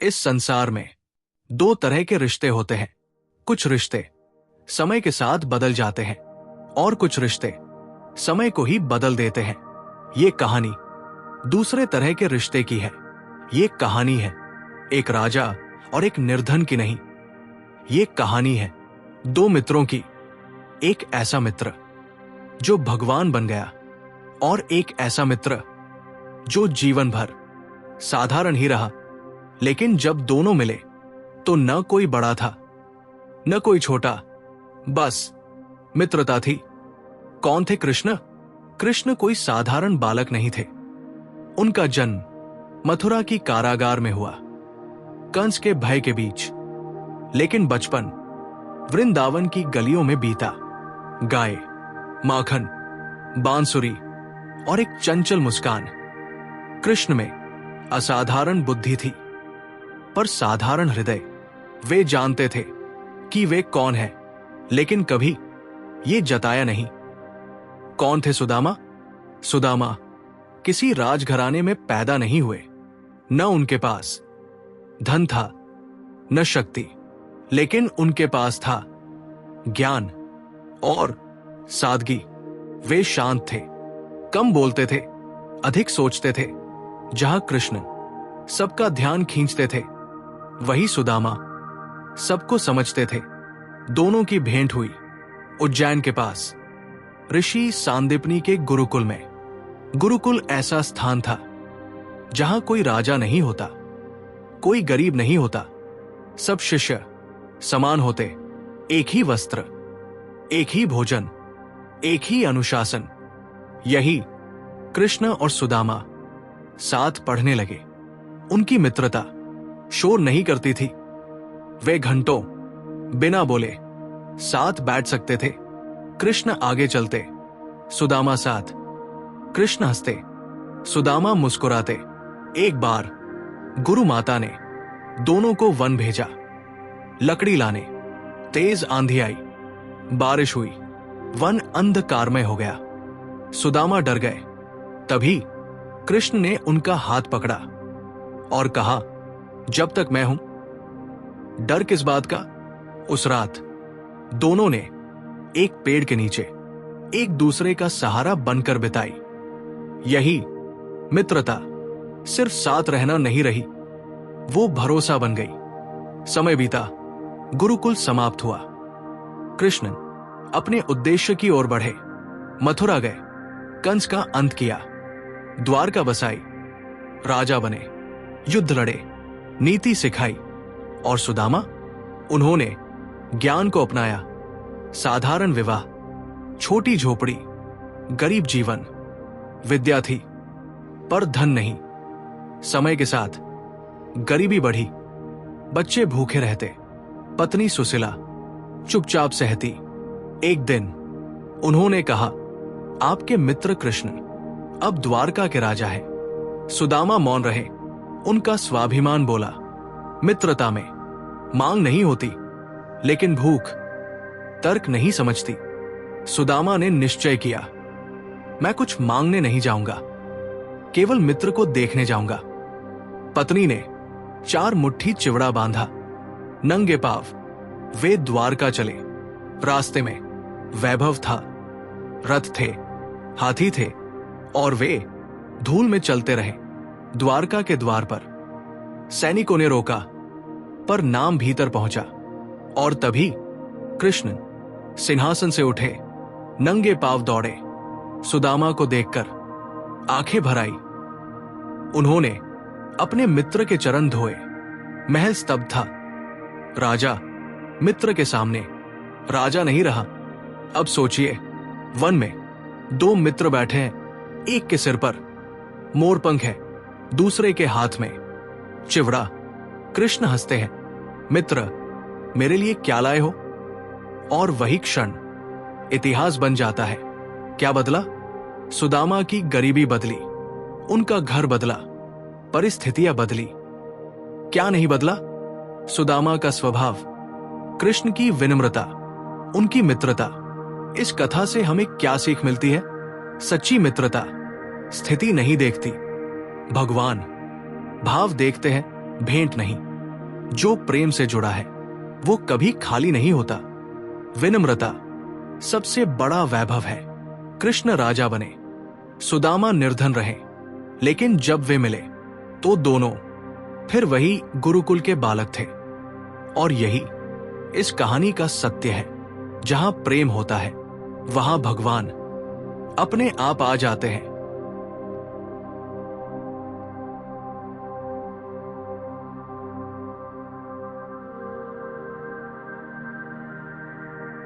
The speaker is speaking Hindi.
इस संसार में दो तरह के रिश्ते होते हैं। कुछ रिश्ते समय के साथ बदल जाते हैं और कुछ रिश्ते समय को ही बदल देते हैं। ये कहानी दूसरे तरह के रिश्ते की है। ये कहानी है एक राजा और एक निर्धन की नहीं। ये कहानी है दो मित्रों की। एक ऐसा मित्र जो भगवान बन गया और एक ऐसा मित्र जो जीवन भर साधारण ही रहा। लेकिन जब दोनों मिले तो न कोई बड़ा था न कोई छोटा, बस मित्रता थी। कौन थे कृष्ण? कृष्ण कोई साधारण बालक नहीं थे। उनका जन्म मथुरा की कारागार में हुआ, कंस के भय के बीच। लेकिन बचपन वृंदावन की गलियों में बीता। गाय, माखन, बांसुरी और एक चंचल मुस्कान। कृष्ण में असाधारण बुद्धि थी पर साधारण हृदय। वे जानते थे कि वे कौन है, लेकिन कभी ये जताया नहीं। कौन थे सुदामा? सुदामा किसी राजघराने में पैदा नहीं हुए। न उनके पास धन था न शक्ति, लेकिन उनके पास था ज्ञान और सादगी। वे शांत थे, कम बोलते थे, अधिक सोचते थे। जहां कृष्ण सबका ध्यान खींचते थे, वही सुदामा सबको समझते थे। दोनों की भेंट हुई उज्जैन के पास, ऋषि सांदीपनि के गुरुकुल में। गुरुकुल ऐसा स्थान था जहां कोई राजा नहीं होता, कोई गरीब नहीं होता। सब शिष्य समान होते, एक ही वस्त्र, एक ही भोजन, एक ही अनुशासन। यही कृष्ण और सुदामा साथ पढ़ने लगे। उनकी मित्रता शोर नहीं करती थी। वे घंटों बिना बोले साथ बैठ सकते थे। कृष्ण आगे चलते, सुदामा साथ। कृष्ण हंसते, सुदामा मुस्कुराते। एक बार गुरु माता ने दोनों को वन भेजा, लकड़ी लाने। तेज आंधी आई, बारिश हुई, वन अंधकारमय हो गया। सुदामा डर गए। तभी कृष्ण ने उनका हाथ पकड़ा और कहा, जब तक मैं हूं, डर किस बात का? उस रात दोनों ने एक पेड़ के नीचे एक दूसरे का सहारा बनकर बिताई। यही मित्रता सिर्फ साथ रहना नहीं रही, वो भरोसा बन गई। समय बीता, गुरुकुल समाप्त हुआ। कृष्ण अपने उद्देश्य की ओर बढ़े। मथुरा गए, कंस का अंत किया, द्वारका बसाई, राजा बने, युद्ध लड़े, नीति सिखाई। और सुदामा? उन्होंने ज्ञान को अपनाया। साधारण विवाह, छोटी झोपड़ी, गरीब जीवन। विद्या थी पर धन नहीं। समय के साथ गरीबी बढ़ी, बच्चे भूखे रहते, पत्नी सुशीला चुपचाप सहती। एक दिन उन्होंने कहा, आपके मित्र कृष्ण अब द्वारका के राजा है। सुदामा मौन रहे। उनका स्वाभिमान बोला, मित्रता में मांग नहीं होती, लेकिन भूख तर्क नहीं समझती। सुदामा ने निश्चय किया, मैं कुछ मांगने नहीं जाऊंगा, केवल मित्र को देखने जाऊंगा। पत्नी ने 4 मुट्ठी चिवड़ा बांधा। नंगे पांव वे द्वारका चले। रास्ते में वैभव था, रथ थे, हाथी थे और वे धूल में चलते रहे। द्वारका के द्वार पर सैनिकों ने रोका, पर नाम भीतर पहुंचा। और तभी कृष्ण सिंहासन से उठे, नंगे पांव दौड़े। सुदामा को देखकर आंखें भर आई। उन्होंने अपने मित्र के चरण धोए। महल स्तब्ध था। राजा मित्र के सामने राजा नहीं रहा। अब सोचिए, वन में 2 मित्र बैठे हैं। एक के सिर पर मोरपंख है, दूसरे के हाथ में चिवड़ा। कृष्ण हंसते हैं, मित्र मेरे लिए क्या लाए हो? और वही क्षण इतिहास बन जाता है। क्या बदला? सुदामा की गरीबी बदली, उनका घर बदला, परिस्थितियां बदली। क्या नहीं बदला? सुदामा का स्वभाव, कृष्ण की विनम्रता, उनकी मित्रता। इस कथा से हमें क्या सीख मिलती है? सच्ची मित्रता स्थिति नहीं देखती, भगवान भाव देखते हैं, भेंट नहीं। जो प्रेम से जुड़ा है वो कभी खाली नहीं होता। विनम्रता सबसे बड़ा वैभव है। कृष्ण राजा बने, सुदामा निर्धन रहे, लेकिन जब वे मिले तो दोनों फिर वही गुरुकुल के बालक थे। और यही इस कहानी का सत्य है। जहां प्रेम होता है वहां भगवान अपने आप आ जाते हैं।